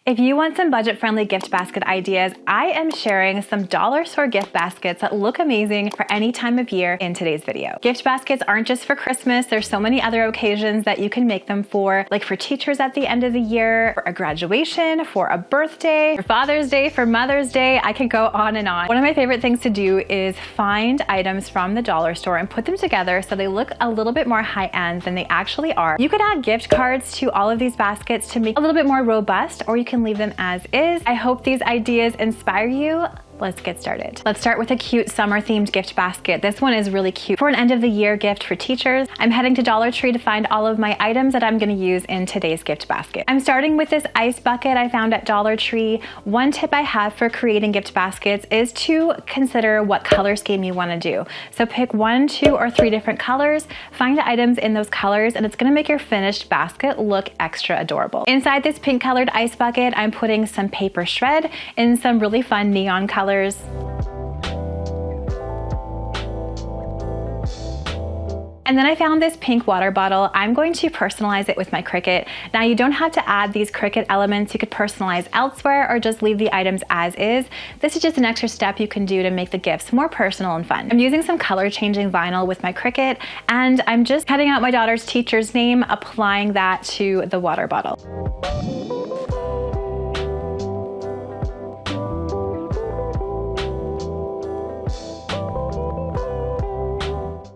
If you want some budget-friendly gift basket ideas, I am sharing some dollar store gift baskets that look amazing for any time of year in today's video. Gift baskets aren't just for Christmas. There's so many other occasions that you can make them for, like for teachers at the end of the year, for a graduation, for a birthday, for Father's Day, for Mother's Day. I can go on and on. One of my favorite things to do is find items from the dollar store and put them together so they look a little bit more high-end than they actually are. You could add gift cards to all of these baskets to make it a little bit more robust, or you can leave them as is. I hope these ideas inspire you. Let's get started. Let's start with a cute summer themed gift basket. This one is really cute for an end of the year gift for teachers. I'm heading to Dollar Tree to find all of my items that I'm going to use in today's gift basket. I'm starting with this ice bucket I found at Dollar Tree. One tip I have for creating gift baskets is to consider what color scheme you want to do. So pick 1, 2, or 3 different colors, find items in those colors, and it's going to make your finished basket look extra adorable. Inside this pink colored ice bucket, I'm putting some paper shred in some really fun neon colors. And then I found this pink water bottle. I'm going to personalize it with my Cricut. Now you don't have to add these Cricut elements. You could personalize elsewhere or just leave the items as is. This is just an extra step you can do to make the gifts more personal and fun. I'm using some color changing vinyl with my Cricut, and I'm just cutting out my daughter's teacher's name, applying that to the water bottle.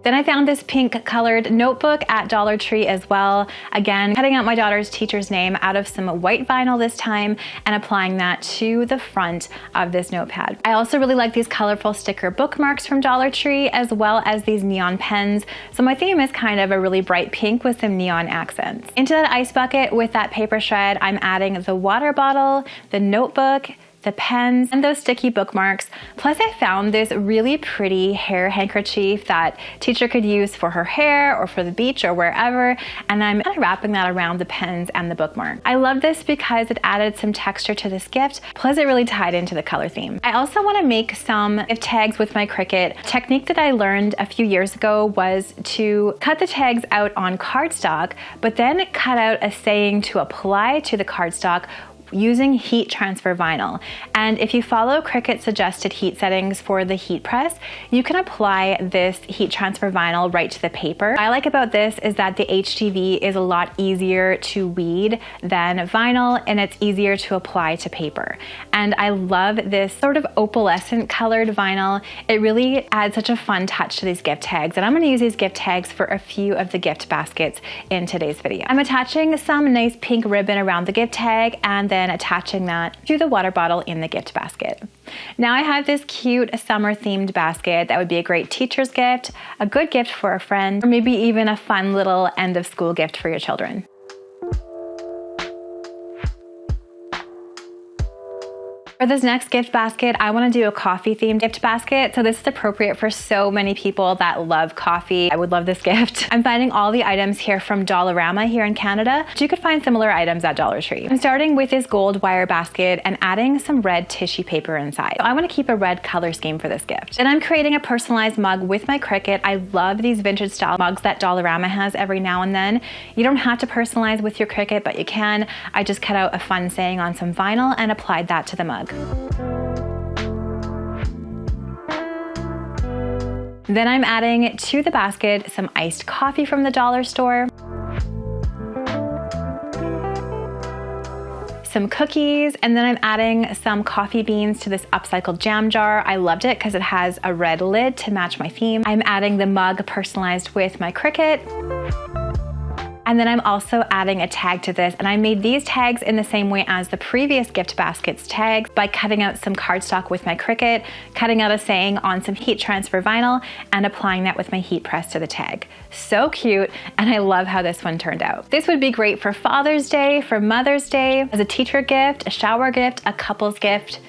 Then I found this pink colored notebook at Dollar Tree as well. Again, cutting out my daughter's teacher's name out of some white vinyl this time and applying that to the front of this notepad. I also really like these colorful sticker bookmarks from Dollar Tree, as well as these neon pens. So my theme is kind of a really bright pink with some neon accents. Into that ice bucket with that paper shred, I'm adding the water bottle, the notebook, the pens, and those sticky bookmarks. Plus I found this really pretty hair handkerchief that teacher could use for her hair or for the beach or wherever, and I'm kind of wrapping that around the pens and the bookmark. I love this because it added some texture to this gift, plus it really tied into the color theme. I also want to make some gift tags with my Cricut. A technique that I learned a few years ago was to cut the tags out on cardstock, but then cut out a saying to apply to the cardstock using heat transfer vinyl. And if you follow Cricut's suggested heat settings for the heat press, you can apply this heat transfer vinyl right to the paper. What I like about this is that the HTV is a lot easier to weed than vinyl, and it's easier to apply to paper. And I love this sort of opalescent colored vinyl. It really adds such a fun touch to these gift tags, and I'm going to use these gift tags for a few of the gift baskets in today's video. I'm attaching some nice pink ribbon around the gift tag and then attaching that to the water bottle in the gift basket. Now I have this cute summer themed basket that would be a great teacher's gift, a good gift for a friend, or maybe even a fun little end of school gift for your children. For this next gift basket, I want to do a coffee themed gift basket. So this is appropriate for so many people that love coffee. I would love this gift. I'm finding all the items here from Dollarama here in Canada, but you could find similar items at Dollar Tree. I'm starting with this gold wire basket and adding some red tissue paper inside. So I want to keep a red color scheme for this gift. Then I'm creating a personalized mug with my Cricut. I love these vintage style mugs that Dollarama has every now and then. You don't have to personalize with your Cricut, but you can. I just cut out a fun saying on some vinyl and applied that to the mug. Then I'm adding to the basket some iced coffee from the dollar store, some cookies, and then I'm adding some coffee beans to this upcycled jam jar. I loved it because it has a red lid to match my theme. I'm adding the mug personalized with my Cricut. And then I'm also adding a tag to this, and I made these tags in the same way as the previous gift baskets tags by cutting out some cardstock with my Cricut, cutting out a saying on some heat transfer vinyl, and applying that with my heat press to the tag. So cute, and I love how this one turned out. This would be great for Father's Day, for Mother's Day, as a teacher gift, a shower gift, a couple's gift.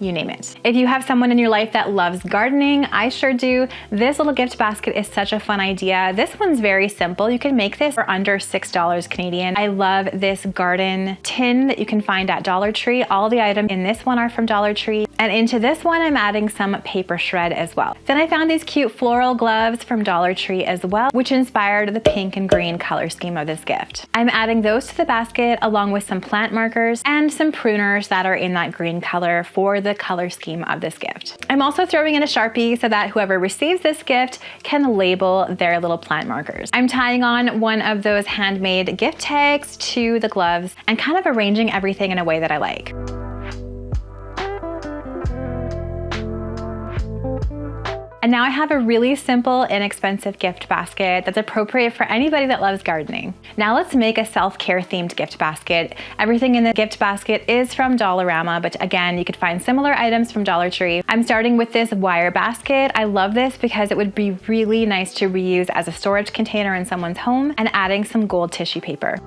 you name it. If you have someone in your life that loves gardening, I sure do, this little gift basket is such a fun idea. This one's very simple. You can make this for under $6 Canadian. I love this garden tin that you can find at Dollar Tree. All the items in this one are from Dollar Tree. And into this one, I'm adding some paper shred as well. Then I found these cute floral gloves from Dollar Tree as well, which inspired the pink and green color scheme of this gift. I'm adding those to the basket along with some plant markers and some pruners that are in that green color for the color scheme of this gift. I'm also throwing in a Sharpie so that whoever receives this gift can label their little plant markers. I'm tying on one of those handmade gift tags to the gloves and kind of arranging everything in a way that I like. And now I have a really simple, inexpensive gift basket that's appropriate for anybody that loves gardening. Now let's make a self-care themed gift basket. Everything in the gift basket is from Dollarama, but again, you could find similar items from Dollar Tree. I'm starting with this wire basket. I love this because it would be really nice to reuse as a storage container in someone's home, and adding some gold tissue paper.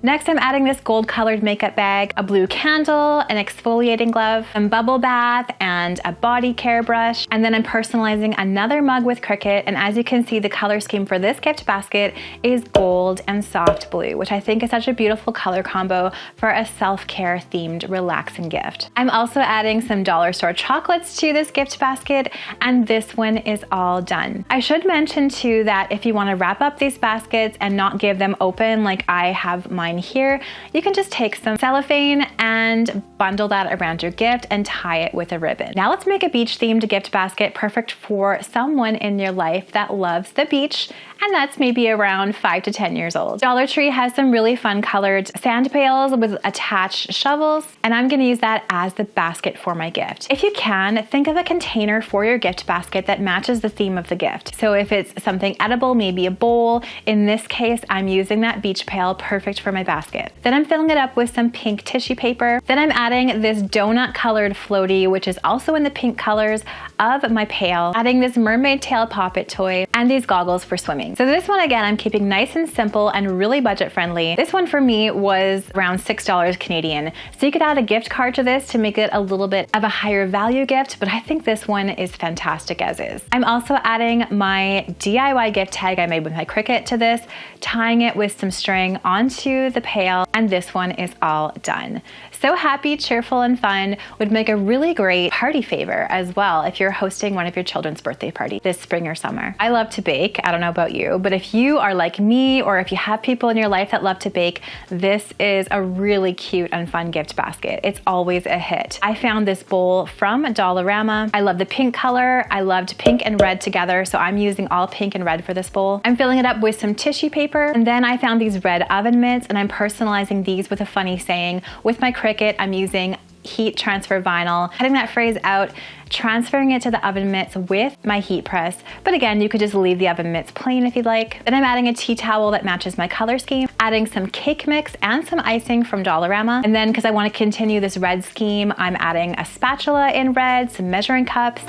Next, I'm adding this gold colored makeup bag, a blue candle, an exfoliating glove, a bubble bath, and a body care brush. And then I'm personalizing another mug with Cricut. And as you can see, the color scheme for this gift basket is gold and soft blue, which I think is such a beautiful color combo for a self-care themed relaxing gift. I'm also adding some dollar store chocolates to this gift basket, and this one is all done. I should mention too that if you want to wrap up these baskets and not give them open like I have mine here, you can just take some cellophane and bundle that around your gift and tie it with a ribbon. Now let's make a beach themed gift basket perfect for someone in your life that loves the beach, and that's maybe around 5 to 10 years old. Dollar Tree has some really fun colored sand pails with attached shovels, and I'm gonna use that as the basket for my gift. If you can, think of a container for your gift basket that matches the theme of the gift. So if it's something edible, maybe a bowl. In this case, I'm using that beach pail, perfect for my basket. Then I'm filling it up with some pink tissue paper. Then I'm adding this donut colored floaty, which is also in the pink colors of my pail, adding this mermaid tail poppet toy, and these goggles for swimming. So this one, again, I'm keeping nice and simple and really budget friendly. This one for me was around $6 Canadian. So you could add a gift card to this to make it a little bit of a higher value gift, but I think this one is fantastic as is. I'm also adding my DIY gift tag I made with my Cricut to this, tying it with some string onto the pail, and this one is all done. So happy, cheerful, and fun. Would make a really great party favor as well if you're hosting one of your children's birthday party this spring or summer. I love to bake. I don't know about you, but if you are like me, or if you have people in your life that love to bake, this is a really cute and fun gift basket. It's always a hit. I found this bowl from Dollarama. I love the pink color. I loved pink and red together, so I'm using all pink and red for this bowl. I'm filling it up with some tissue paper, and then I found these red oven mitts, and I'm personalizing these with a funny saying. With my Cricut, I'm using heat transfer vinyl, cutting that phrase out, transferring it to the oven mitts with my heat press. But again, you could just leave the oven mitts plain if you'd like. Then I'm adding a tea towel that matches my color scheme, adding some cake mix and some icing from Dollarama. And then, because I want to continue this red scheme, I'm adding a spatula in red, some measuring cups,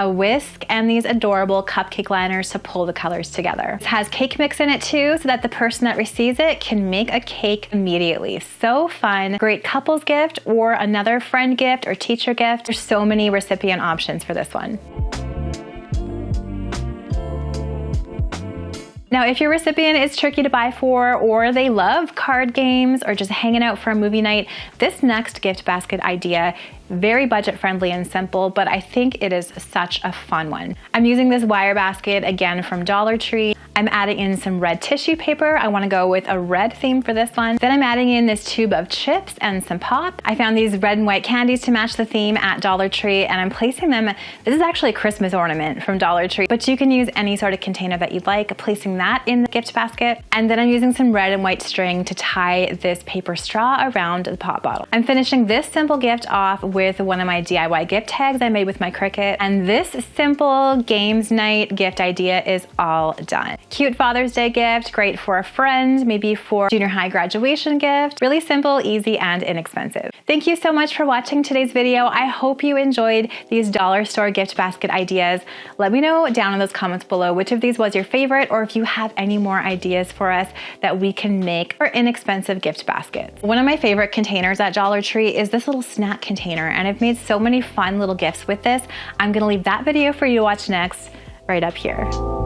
a whisk, and these adorable cupcake liners to pull the colors together. It has cake mix in it too, so that the person that receives it can make a cake immediately. So fun. Great couples gift or another friend gift or teacher gift. There's so many recipient options for this one. Now, if your recipient is tricky to buy for, or they love card games, or just hanging out for a movie night, this next gift basket idea, very budget friendly and simple, but I think it is such a fun one. I'm using this wire basket again from Dollar Tree. I'm adding in some red tissue paper. I want to go with a red theme for this one. Then I'm adding in this tube of chips and some pop. I found these red and white candies to match the theme at Dollar Tree, and I'm placing them. This is actually a Christmas ornament from Dollar Tree, but you can use any sort of container that you'd like, placing that in the gift basket. And then I'm using some red and white string to tie this paper straw around the pop bottle. I'm finishing this simple gift off with with one of my DIY gift tags I made with my Cricut. And this simple games night gift idea is all done. Cute Father's Day gift, great for a friend, maybe for junior high graduation gift. Really simple, easy, and inexpensive. Thank you so much for watching today's video. I hope you enjoyed these dollar store gift basket ideas. Let me know down in those comments below which of these was your favorite, or if you have any more ideas for us that we can make for inexpensive gift baskets. One of my favorite containers at Dollar Tree is this little snack container, and I've made so many fun little gifts with this. I'm gonna leave that video for you to watch next right up here.